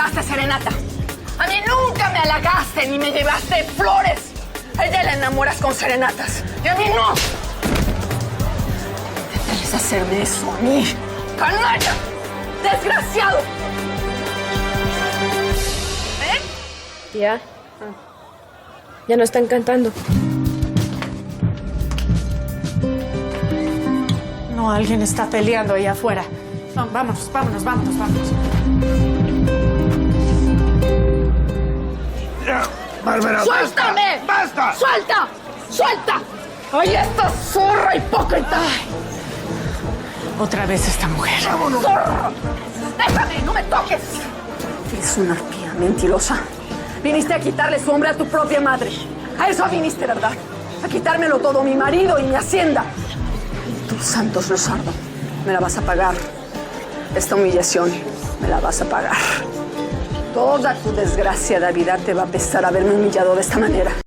llevaste serenata. A mí nunca me halagaste ni me llevaste flores. A ella la enamoras con serenatas. Y a mí no. Intentes hacerme eso a mí. ¡Canalla! ¡Desgraciado! Tía, ya no están cantando. No, alguien está peleando ahí afuera. No, vámonos. Ya, Bárbara, ¡Suéltame! ¡Basta! ¡Suelta! ¡Ay, esta zorra hipócrita! Otra vez esta mujer. ¡Vámonos! ¡Zorra! ¡Déjame! ¡No me toques! Eres una arpía mentirosa. Viniste a quitarle su hombre a tu propia madre. A eso viniste, ¿verdad? A quitármelo todo, mi marido y mi hacienda. Tú, Santos Luzardo, me la vas a pagar. Esta humillación me la vas a pagar. Toda tu desgraciada vida te va a pesar haberme humillado de esta manera.